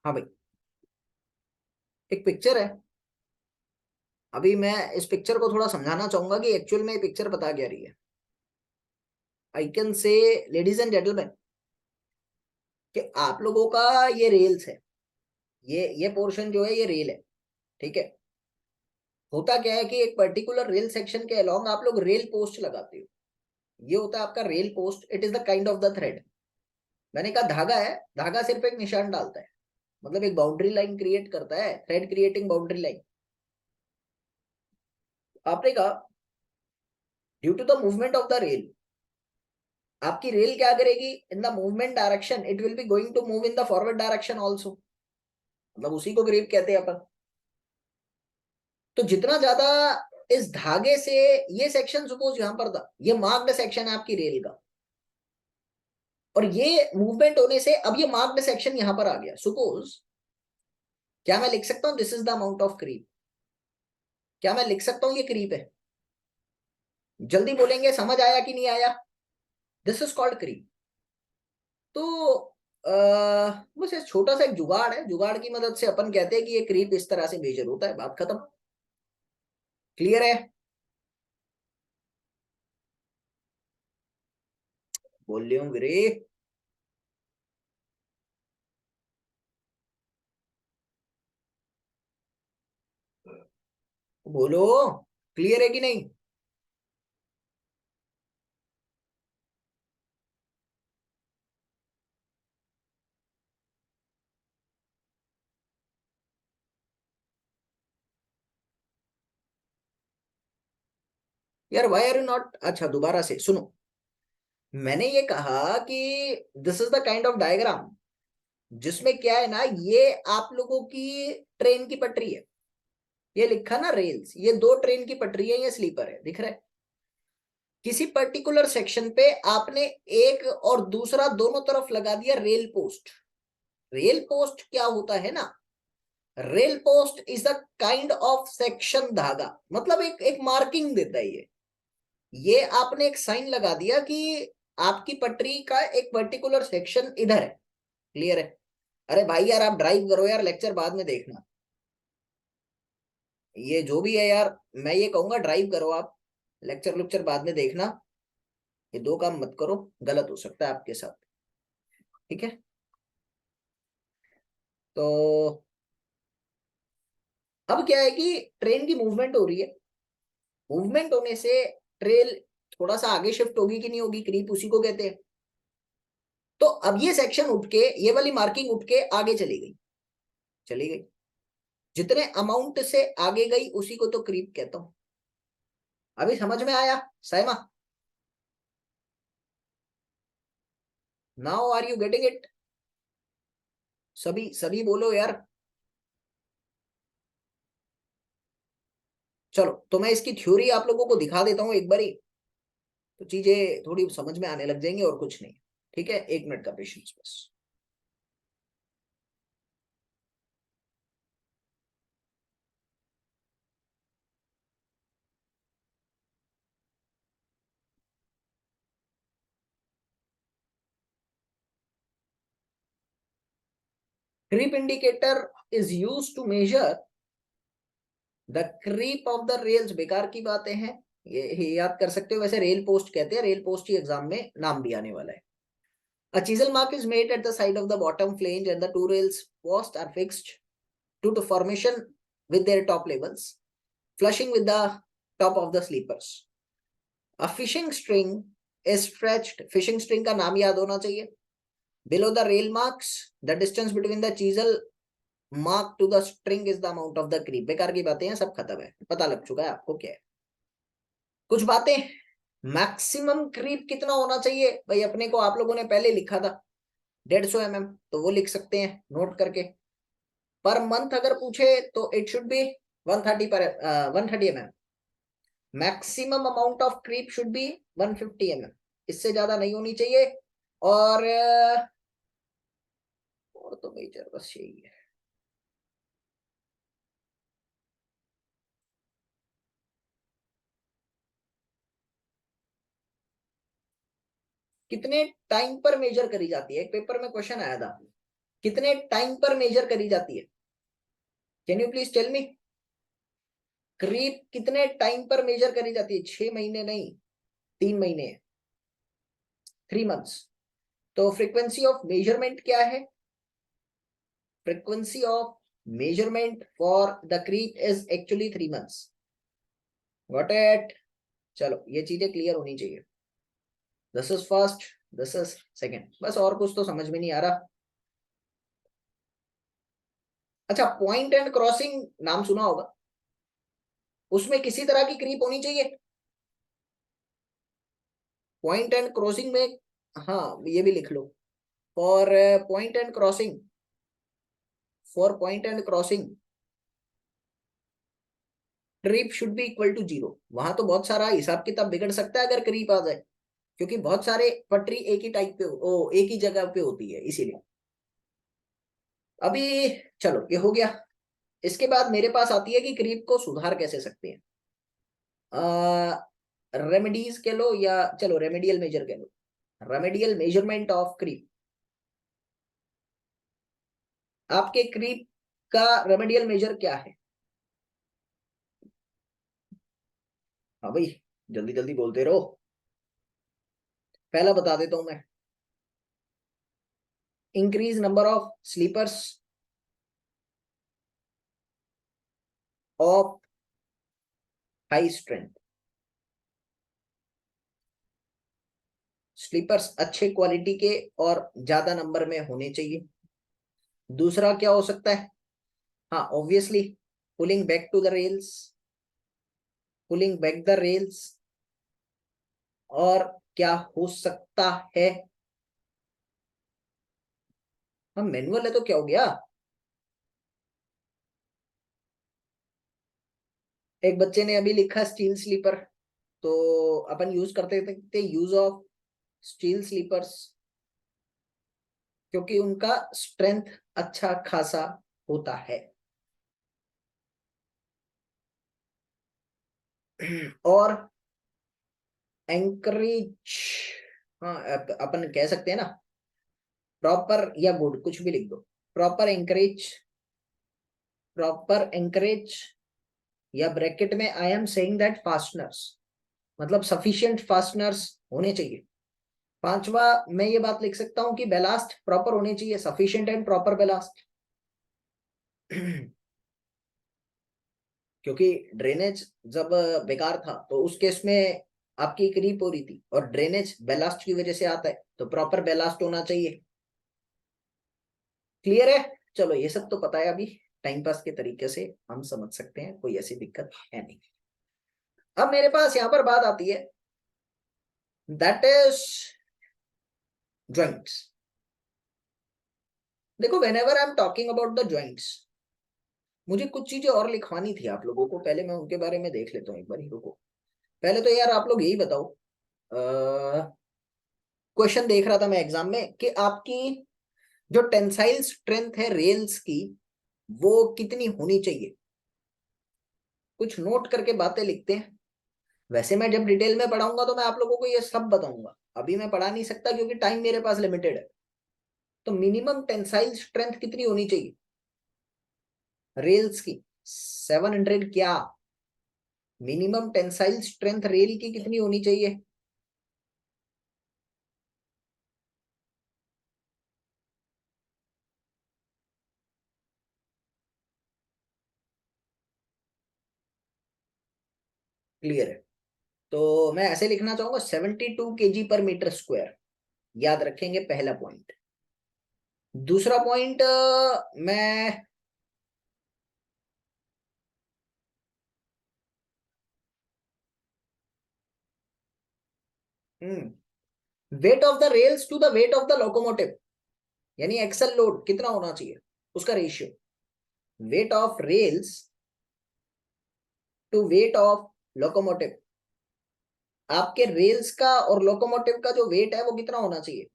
हाँ भाई, एक पिक्चर है। अभी मैं इस पिक्चर को थोड़ा समझाना चाहूंगा कि एक्चुअल में ये पिक्चर बता क्या रही है। आई can say, ladies and gentleman, कि आप लोगों का ये रेल्स है, ये पोर्शन जो है ये रेल है, ठीक है। होता क्या है कि एक पर्टिकुलर रेल सेक्शन के अलोंग आप लोग रेल पोस्ट लगाते हो। ये होता है आपका rail post, it is the kind of the thread. मैंने कहा धागा है, धागा सिर्फ एक निशान डालता है, मतलब एक बाउंड्री लाइन क्रिएट करता है, थ्रेड क्रिएटिंग बाउंड्री लाइन। आपने कहा due to the movement of the rail, आपकी रेल क्या करेगी, in the movement direction it will be going to move in the forward direction also, मतलब उसी को ग्रिप कहते हैं अपन। तो जितना ज्यादा इस धागे से, ये सेक्शन सपोज यहां पर था, ये मार्क्ड सेक्शन है आपकी रेल का, और ये मूवमेंट होने से अब ये मार्क्ड सेक्शन यहां पर आ गया। सपोज क्या मैं लिख सकता हूं this is the amount of creep, क्या मैं लिख सकता हूं ये क्रीप है? जल्दी बोलेंगे, समझ आया कि नहीं आया? This is called creep. तो बस ये छोटा सा एक जुगाड़ है, जुगाड़ की मदद से अपन कहते हैं कि ये क्रीप इस तरह से मेजर होता है, बात खत्म। क्लियर है? बोल रही हूँ गिरी, बोलो, क्लियर है कि नहीं? यार वाई आर यू नॉट, अच्छा दोबारा से सुनो। मैंने ये कहा कि this is the kind of diagram जिसमें क्या है ना, ये आप लोगों की ट्रेन की पटरी है, ये लिखा ना रेल्स, ये दो ट्रेन की पटरी है, ये स्लीपर है, दिख रहा है। किसी पर्टिकुलर सेक्शन पे आपने एक और दूसरा दोनों तरफ लगा दिया रेल पोस्ट। रेल पोस्ट क्या होता है ना, rail post is a kind of section धागा, मतलब एक एक मार्किंग देता है ये आपने एक साइन लगा दिया कि आपकी पटरी का एक पर्टिकुलर सेक्शन इधर है। क्लियर है? अरे भाई यार आप ड्राइव करो यार, लेक्चर बाद में देखना। ये जो भी है यार, मैं ये कहूंगा ड्राइव करो आप, लेक्चर लेक्चर बाद में देखना। ये दो काम मत करो, गलत हो सकता है आपके साथ, ठीक है। तो अब क्या है कि ट्रेन की मूवमेंट हो रही है, मूवमेंट होने से ट्रेन थोड़ा सा आगे शिफ्ट होगी कि नहीं होगी, क्रीप उसी को कहते हैं। तो अब ये सेक्शन उठ के, ये वाली मार्किंग उठ के आगे चली गई, चली गई, जितने अमाउंट से आगे गई उसी को तो क्रीप कहता हूं। अभी समझ में आया Saima? Now are you getting it? सभी सभी बोलो यार। चलो तो मैं इसकी थ्योरी आप लोगों को दिखा देता हूं एक बारी, तो चीजें थोड़ी समझ में आने लग जाएंगी, और कुछ नहीं। ठीक है, एक मिनट का पेशेंस बस। Creep indicator is use to measure the creep of the rails, बेकार की बातें हैं, ये याद कर सकते हो। वैसे रेल पोस्ट कहते हैं, रेल पोस्ट ही एग्जाम में नाम भी आने वाला है। A chisel mark is made at the side of the bottom flange and the two rails posts are fixed to the formation with their top levels, flushing with the top of the sleepers. A fishing string is stretched, fishing string का नाम याद होना चाहिए, below the rail marks, the distance between the chisel mark to the string is the amount of the creep। बेकार की बातें हैं, सब खत्म है, पता लग चुका है आपको क्या है। कुछ बातें, मैक्सिमम क्रीप कितना होना चाहिए भाई, अपने को आप लोगों ने पहले लिखा था 150 mm, तो वो लिख सकते हैं नोट करके। पर मंथ अगर पूछे तो इट शुड बी 130 पर 130 mm। Maximum amount of creep should be 150 mm, इससे ज्यादा नहीं होनी चाहिए। और और तो मेजर बस यही है। कितने टाइम पर मेजर करी जाती है, एक पेपर में क्वेश्चन आया था, कितने टाइम पर मेजर करी जाती है? Can you please tell me? Creep कितने टाइम पर मेजर करी जाती है? 6 महीने नहीं, 3 महीने, 3 मंथ्स। तो फ्रीक्वेंसी ऑफ मेजरमेंट क्या है? Frequency of measurement for the creep is actually 3 months. Got it? चलो ये चीजें क्लियर होनी चाहिए। This is first, this is second, बस और कुछ तो समझ में नहीं आ रहा। अच्छा, पॉइंट एंड क्रॉसिंग नाम सुना होगा, उसमें किसी तरह की क्रीप होनी चाहिए? पॉइंट एंड क्रॉसिंग में, हाँ ये भी लिख लो, for point and crossing, for point and crossing creep should be equal to 0। वहां तो बहुत सारा हिसाब किताब बिगड़ सकता है अगर क्रीप आ जाए, क्योंकि बहुत सारे पटरी एक ही टाइप पे एक ही जगह पे होती है, इसीलिए। अभी चलो ये हो गया। इसके बाद मेरे पास आती है कि क्रीप को सुधार कैसे सकते हैं। रेमेडीज के लो, या चलो रेमेडियल मेजर के लो, रेमेडियल मेजरमेंट ऑफ क्रीप। आपके क्रीप का रेमेडियल मेजर क्या है? हाँ भाई, जल्दी जल्दी बोलते रहो। पहला बता देता हूं मैं, increase number of sleepers of high strength. Sleepers अच्छे क्वालिटी के और ज्यादा नंबर में होने चाहिए। दूसरा क्या हो सकता है? हाँ obviously, pulling back to the rails, pulling back the rails. और क्या हो सकता है? हम मैनुअल है तो क्या हो गया? एक बच्चे ने अभी लिखा स्टील स्लीपर, तो अपन यूज करते थे यूज ऑफ स्टील स्लीपर्स, क्योंकि उनका स्ट्रेंथ अच्छा खासा होता है। और एंकरेज, हाँ अपन कह सकते हैं ना, प्रॉपर या गुड कुछ भी लिख दो। प्रॉपर एंकरेज, प्रॉपर एंकरेज, या ब्रैकेट में आई एम सेइंग दैट फास्टनर्स, मतलब सफिशिएंट फास्टनर्स होने चाहिए। पांचवा मैं ये बात लिख सकता हूं कि बेलास्ट प्रॉपर होने चाहिए, सफिशिएंट एंड प्रॉपर बेलास्ट। क्योंकि ड्रेनेज जब बेकार था तो उस केस में आपकी क्रीप हो रही थी, और ड्रेनेज बेलास्ट की वजह से आता है, तो प्रॉपर बेलास्ट होना चाहिए। क्लियर है? चलो ये सब तो पता है, अभी टाइम पास के तरीके से हम समझ सकते हैं, कोई ऐसी दिक्कत है नहीं। अब मेरे पास यहां पर बात आती है, दैट इज ज्वाइंट्स। देखो when ever I am talking about the joints, मुझे कुछ चीजें और लिखवानी थी आप लोगों को, पहले मैं उनके बारे में देख लेता हूँ एक बार, रुको। पहले तो यार आप लोग यही बताओ, क्वेश्चन देख रहा था मैं एग्जाम में कि आपकी जो टेंसाइल स्ट्रेंथ है रेल्स की, वो कितनी होनी चाहिए? कुछ नोट करके बातें लिखते हैं। वैसे मैं जब डिटेल में पढ़ाऊंगा तो मैं आप लोगों को ये सब बताऊंगा, अभी मैं पढ़ा नहीं सकता क्योंकि टाइम मेरे पास लिमिटेड है। तो मिनिमम टेंसाइल स्ट्रेंथ कितनी होनी चाहिए रेल्स की? 700। क्या मिनिमम टेंसाइल स्ट्रेंथ रेल की कितनी होनी चाहिए? क्लियर है? तो मैं ऐसे लिखना चाहूंगा 72 kg/m²। याद रखेंगे पहला पॉइंट। दूसरा पॉइंट, मैं weight of the rails to the weight of the locomotive, यानी एक्सल लोड कितना होना चाहिए, उसका रेशियो। Weight of rails to weight of locomotive, आपके रेल्स का और लोकोमोटिव का जो वेट है वो कितना होना चाहिए?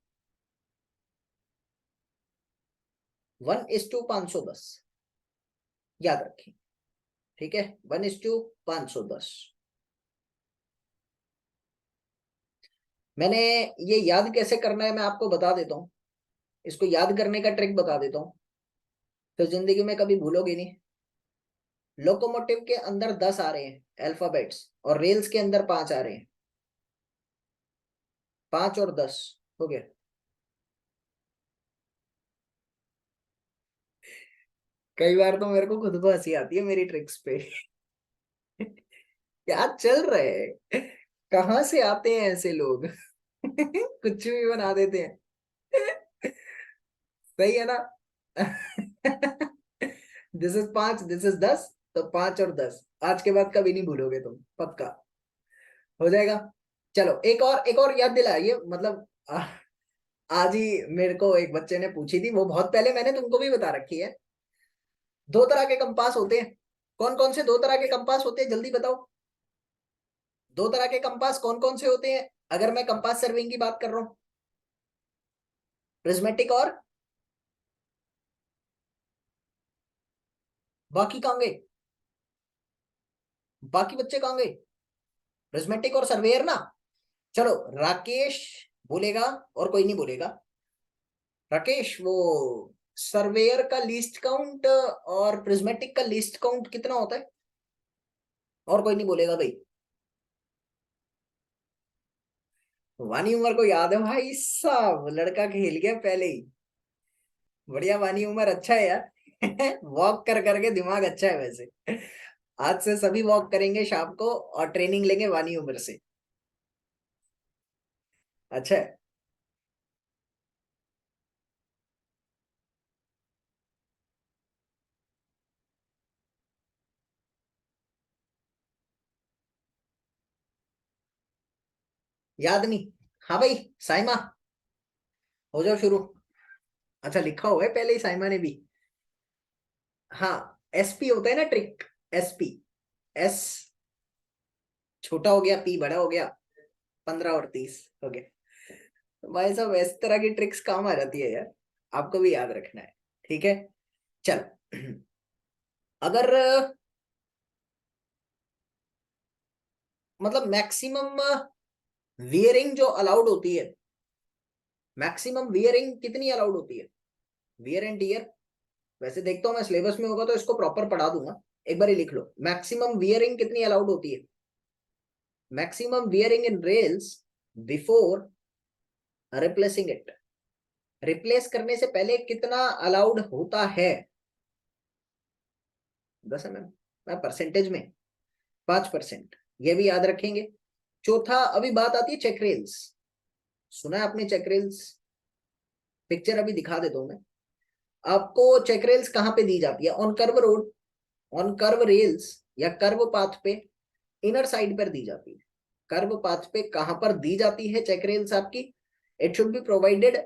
1:510। याद रखें, ठीक है, 1:510। मैंने ये याद कैसे करना है मैं आपको बता देता हूं। इसको याद करने का ट्रिक बता देता हूँ, तो जिंदगी में कभी भूलोगे नहीं। लोकोमोटिव के अंदर 10 आ रहे हैं अल्फाबेट्स, और रेल्स के अंदर 5 आ रहे हैं। 5 और 10 हो गया। कई बार तो मेरे को खुद को हंसी आती है मेरी ट्रिक्स पे। क्या चल रहा है, कहाँ से आते हैं ऐसे लोग। कुछ भी बना देते हैं। सही है ना। दिस इज 5, दिस इज 10, तो 5 और 10 आज के बाद कभी नहीं भूलोगे तुम, पक्का हो जाएगा। चलो एक और याद दिलाइए, मतलब आज ही मेरे को एक बच्चे ने पूछी थी, वो बहुत पहले मैंने तुमको भी बता रखी है। 2 तरह के कंपास होते हैं। कौन कौन से 2 तरह के कंपास होते हैं, जल्दी बताओ। 2 तरह के कंपास कौन कौन से होते हैं, अगर मैं कंपास सर्विंग की बात कर रहा हूं। प्रिज्मेटिक और बाकी कहाँ गए, बाकी बच्चे कहाँ गए। प्रिज्मेटिक और सर्वेयर ना। चलो राकेश बोलेगा और कोई नहीं बोलेगा। राकेश, वो सर्वेयर का लीस्ट काउंट और प्रिज्मेटिक का लीस्ट काउंट कितना होता है, और कोई नहीं बोलेगा भाई। वानी उमर को याद है भाई साहब, लड़का खेल गया पहले ही। बढ़िया वानी उमर, अच्छा है यार। वॉक कर करके दिमाग अच्छा है वैसे। आज से सभी वॉक करेंगे शाम को और ट्रेनिंग लेंगे वानी उमर से। अच्छा है। याद नहीं। हाँ भाई, साइमा, हो जाओ शुरू। अच्छा लिखा हुआ है पहले ही साइमा ने भी। हाँ, एसपी होता है ना ट्रिक, एसपी। एस छोटा हो गया, पी बड़ा हो गया, 15 और 30 हो गया। तो भाई साहब इस तरह की ट्रिक्स काम आ जाती है यार, आपको भी याद रखना है। ठीक है, चलो। अगर मतलब मैक्सिमम वियरिंग जो अलाउड होती है, मैक्सिमम वियरिंग कितनी अलाउड होती है, वियर एंड टीयर। वैसे देखता हूँ मैं, सिलेबस में होगा तो इसको प्रॉपर पढ़ा दूंगा। एक बार ही लिख लो, मैक्सिमम वियरिंग कितनी अलाउड होती है। Maximum wearing in rails before replacing it, replace करने से पहले कितना अलाउड होता है। 10 mm, मैं परसेंटेज में 5%, ये भी याद रखेंगे। चौथा, अभी बात आती है चेक रेल्स। सुना है आपने चेक रेल्स, पिक्चर अभी दिखा देता हूं मैं आपको। चेक रेल्स कहाँ पे दी जाती है, on curve road, on curve rails, या कर्व पाथ पे, इनर साइड पर दी जाती है। कर्व पाथ पे कहां पर दी जाती है चेक रेल्स आपकी, it should be provided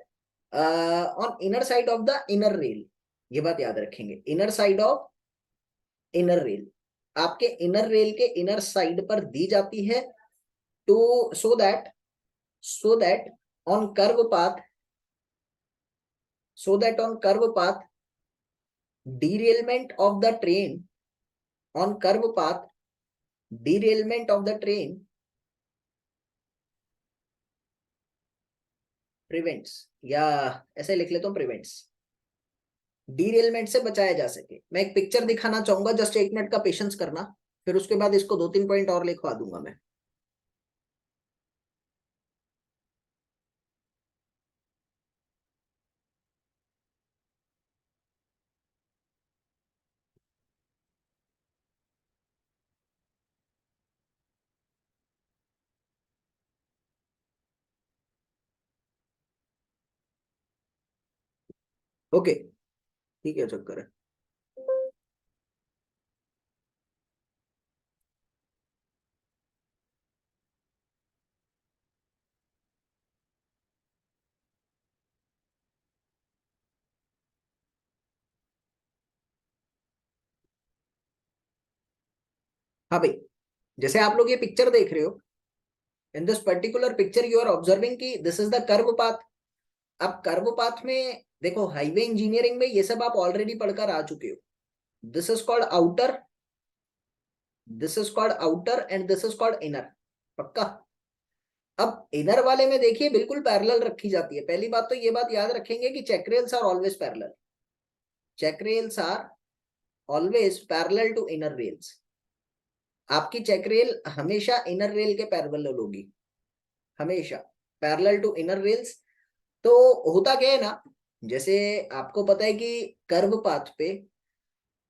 on inner side of the inner rail. ये बात याद रखेंगे, inner side of inner rail, आपके इनर रेल के इनर साइड पर दी जाती है। To so that on curve path, so that on curve path derailment of the train, on curve path derailment of the train prevents, या ऐसे लिख लेता हूँ प्रिवेंट्स, डीरेलमेंट से बचाया जा सके। मैं एक पिक्चर दिखाना चाहूंगा, जस्ट 1 मिनट का पेशेंस करना, फिर उसके बाद इसको 2-3 पॉइंट और लिखवा दूंगा मैं। ओके, ठीक है, चक्कर है। हाँ भाई, जैसे आप लोग ये पिक्चर देख रहे हो, in this particular picture you are observing कि this is the curve path. अब कर्व पाथ में देखो, हाईवे इंजीनियरिंग में ये सब आप ऑलरेडी पढ़कर आ चुके हो। This is called outer, this is called outer and this is called inner, पक्का। अब इनर वाले में देखिए बिल्कुल पैरेलल रखी जाती है। पहली बात तो ये बात याद रखेंगे कि check rails are always parallel, check rails are always parallel to inner rails. आपकी चेक रेल हमेशा इनर रेल के पैरेलल होगी, हमेशा पैरेलल टू इनर रेल्स। तो होता क्या है ना, जैसे आपको पता है कि कर्व पाथ पे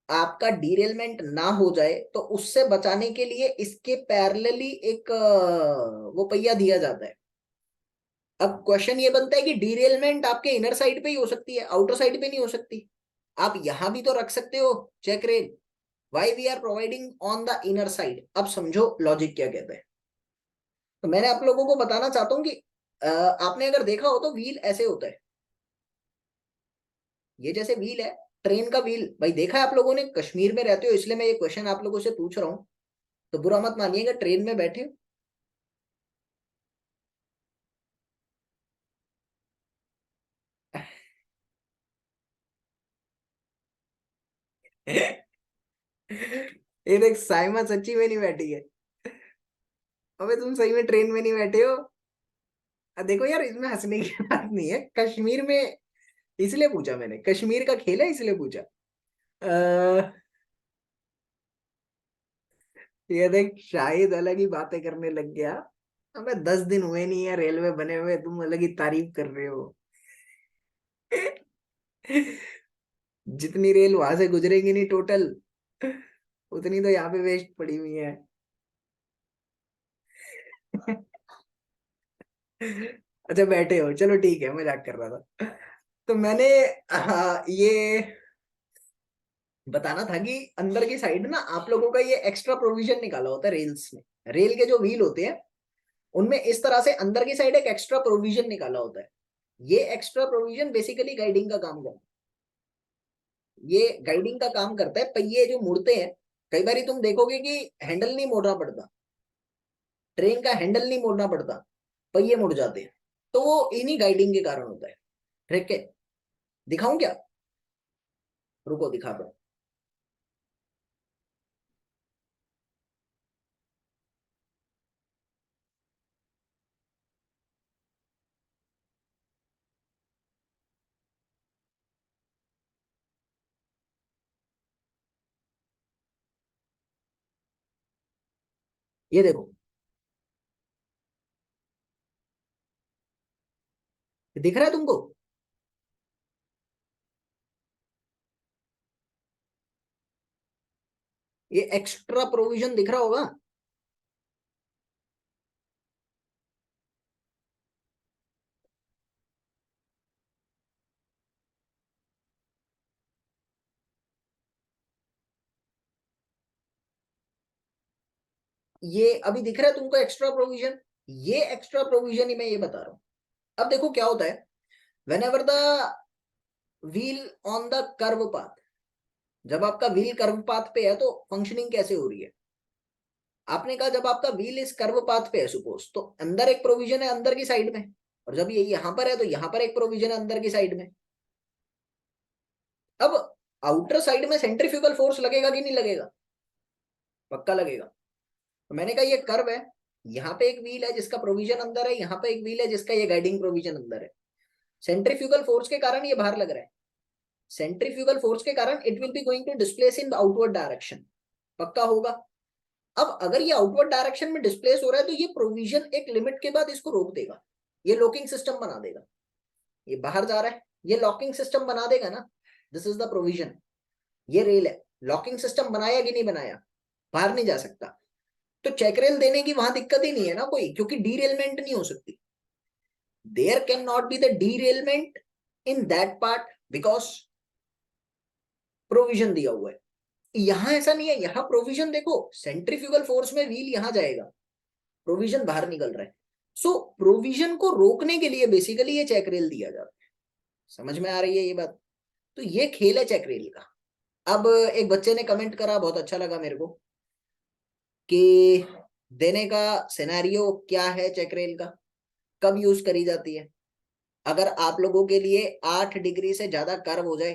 आपका डीरेलमेंट ना हो जाए तो उससे बचाने के लिए इसके पैरेलली एक वो पहिया दिया जाता है। अब क्वेश्चन ये बनता है कि डीरेलमेंट आपके इनर साइड पे ही हो सकती है, आउटर साइड पे नहीं हो सकती। आप यहां भी तो रख सकते हो check rail, why we are providing on the inner side. अब समझो लॉजिक क्या कहते हैं। तो मैंने आप लोगों को बताना चाहता हूँ कि आपने अगर देखा हो तो व्हील ऐसे होता है, ये जैसे व्हील है, ट्रेन का व्हील। भाई देखा है आप लोगों ने, कश्मीर में रहते हो इसलिए मैं ये क्वेश्चन आप लोगों से पूछ रहा हूँ, तो बुरा मत मानिएगा, ट्रेन में बैठे हो। ये देख साइमा सच्ची में नहीं बैठी है। अबे तुम सही में ट्रेन में नहीं बैठे हो। देखो यार, इसमें हंसने की बात नहीं है, कश्मीर में इसलिए पूछा मैंने, कश्मीर का खेल है इसलिए पूछा। अः ये देख शाहिद अलग ही बातें करने लग गया। अबे 10 दिन हुए नहीं है रेलवे बने हुए, तुम अलग ही तारीफ कर रहे हो। जितनी रेल वहां से गुजरेगी नहीं टोटल, उतनी तो यहाँ पे वेस्ट पड़ी हुई है। अच्छा बैठे हो, चलो ठीक है, मजाक कर रहा था। तो मैंने ये बताना था कि अंदर की साइड ना आप लोगों का ये एक्स्ट्रा प्रोविजन निकाला होता है रेल्स में। रेल के जो व्हील होते हैं उनमें इस तरह से अंदर की साइड एक एक्स्ट्रा प्रोविजन निकाला होता है। ये एक्स्ट्रा प्रोविजन बेसिकली गाइडिंग का काम करता है। ये गाइडिंग का काम करता है, पहिए जो मुड़ते हैं, कई बार तुम देखोगे कि हैंडल नहीं मोड़ना पड़ता, ट्रेन का हैंडल नहीं मोड़ना पड़ता, पहिए मुड़ जाते हैं। तो वो इन्हीं गाइडिंग के कारण होता है। ठीक है, दिखाऊं क्या? रुको दिखा दो। ये देखो, दिख रहा है तुमको? ये एक्स्ट्रा प्रोविजन दिख रहा होगा। ये अभी दिख रहा है तुमको एक्स्ट्रा प्रोविजन? ये एक्स्ट्रा प्रोविजन ही मैं ये बता रहा हूं। अब देखो क्या होता है, when ever the wheel on the curve path, जब आपका व्हील कर्व पाथ पे है तो फंक्शनिंग कैसे हो रही है? आपने कहा जब आपका व्हील इस कर्व पाथ पे है सपोज, तो अंदर एक प्रोविजन है अंदर की साइड में, और जब ये यहां पर है तो यहां पर एक प्रोविजन है अंदर की साइड में। अब आउटर साइड में सेंट्रीफ्यूगल फोर्स लगेगा कि नहीं लगेगा? पक्का लगेगा। तो मैंने कहा ये कर्व है, यहाँ पे एक व्हील है जिसका प्रोविजन अंदर है, यहाँ पे एक व्हील है जिसका ये गाइडिंग प्रोविजन अंदर है। सेंट्रीफ्यूगल फोर्स के कारण ये बाहर लग रहा है, सेंट्रीफ्यूगल फोर्स के कारण it will be going to displace in the outward direction. पक्का होगा। अब अगर ये आउटवर्ड डायरेक्शन में डिस्प्लेस हो रहा है तो ये प्रोविजन एक लिमिट के बाद इसको रोक देगा, ये लॉकिंग सिस्टम बना देगा। ये बाहर जा रहा है, ये लॉकिंग सिस्टम बना देगा ना, दिस इज द प्रोविजन। ये रेल है, लॉकिंग सिस्टम बनाया कि नहीं बनाया, बाहर नहीं जा सकता। तो चेक रेल देने की वहां दिक्कत ही नहीं है ना कोई, क्योंकि डीरेलमेंट नहीं हो सकती। There can not be the derailment in that part because provision दिया हुआ है। यहां ऐसा नहीं है, यहां प्रोविजन देखो, सेंट्रीफ्यूगल फोर्स में व्हील यहां जाएगा, प्रोविजन बाहर निकल रहा है। सो प्रोविजन को रोकने के लिए बेसिकली ये चेक रेल दिया जाता है। समझ में आ रही है ये बात? तो ये खेल है चेक रेल का। अब एक बच्चे ने कमेंट करा, बहुत अच्छा लगा मेरे को, कि देने का सिनेरियो क्या है चेक रेल का, कब यूज करी जाती है? अगर आप लोगों के लिए 8 डिग्री से ज्यादा कर्व हो जाए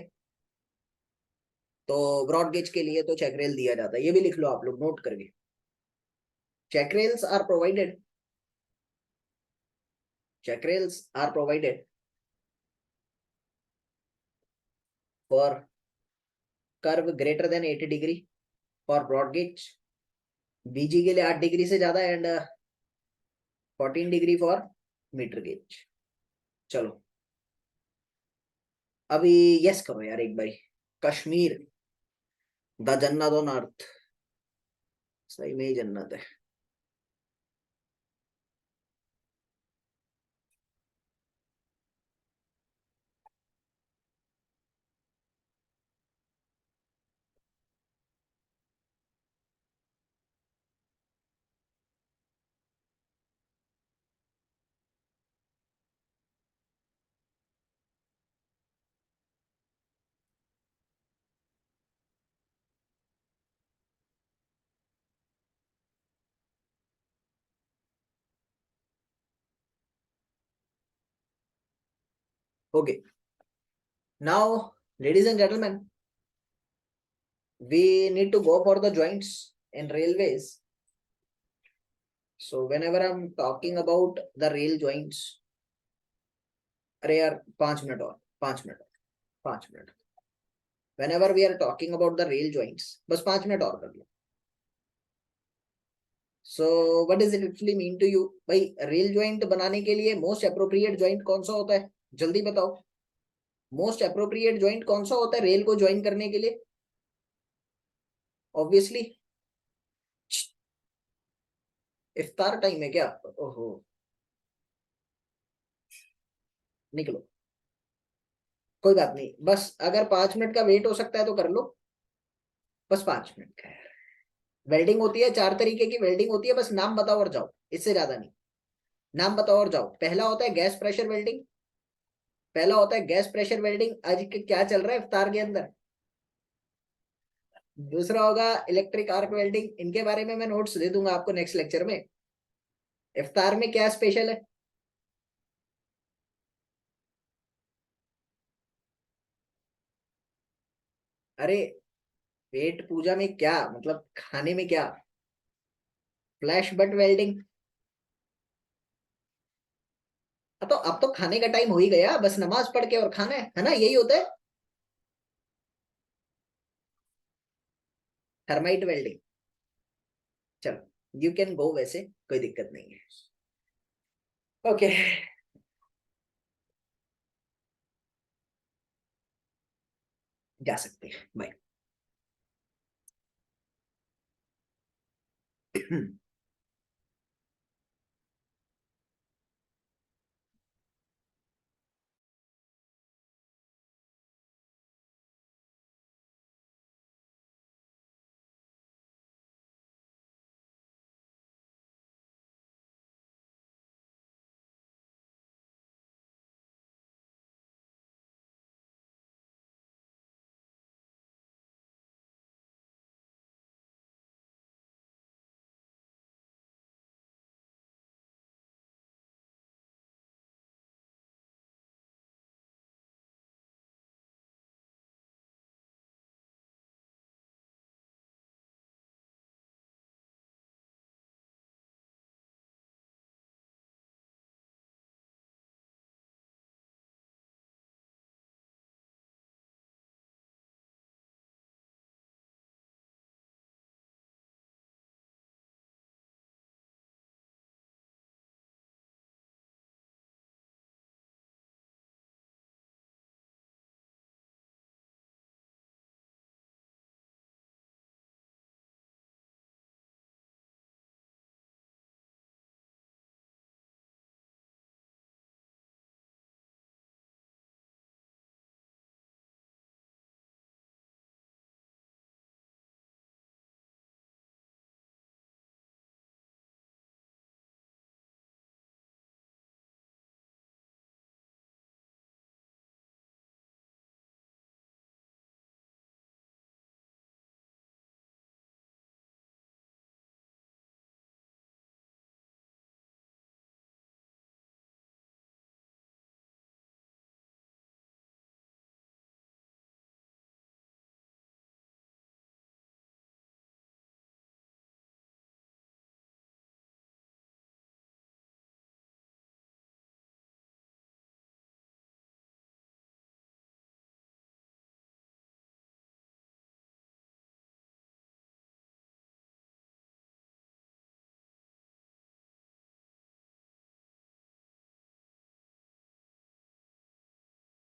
तो ब्रॉड गेज के लिए तो चेक रेल दिया जाता है। ये भी लिख लो आप लोग नोट करके, check rails are provided check rails are provided for curve greater than 80 degree for broad gauge, BG के लिए 8 डिग्री से ज्यादा and 14 degree for metre gauge. चलो अभी यस करो यार एक बारी। कश्मीर द जन्नत ऑन अर्थ, सही में ही जन्नत है। Okay, now ladies and gentleman, we need to go for the joints in railways. So whenever I'm talking about the rail joints, अरे यार 5 मिनट और, 5 minute, 5 minute. Whenever we are talking about the rail joints, बस 5 minute और कर लो। So what does it actually mean to you? भाई rail joint बनाने के लिए मोस्ट अप्रोप्रिएट ज्वाइंट कौन सा होता है, जल्दी बताओ। मोस्ट अप्रोप्रिएट ज्वाइंट कौन सा होता है रेल को ज्वाइन करने के लिए? ऑब्वियसली इफ्तार टाइम है क्या? ओहो, निकलो, कोई बात नहीं, बस अगर 5 मिनट का वेट हो सकता है तो कर लो, बस 5 मिनट का है। वेल्डिंग होती है 4 तरीके की वेल्डिंग होती है, बस नाम बताओ और जाओ, इससे ज्यादा नहीं। नाम बताओ और जाओ। पहला होता है गैस प्रेशर वेल्डिंग, पहला होता है गैस प्रेशर वेल्डिंग, आज के क्या चल रहा है इफ्तार के अंदर। दूसरा होगा इलेक्ट्रिक आर्क वेल्डिंग, इनके बारे में मैं नोट्स दे दूंगा आपको नेक्स्ट लेक्चर में। इफ्तार में क्या स्पेशल है? अरे पेट पूजा में क्या मतलब, खाने में क्या? Flash butt welding. तो अब तो खाने का टाइम हो ही गया, बस नमाज पढ़ के और खाना है ना, यही होता है। थर्माइट वेल्डिंग, चलो यू कैन गो, वैसे कोई दिक्कत नहीं है। ओके, जा सकते हैं, बाय।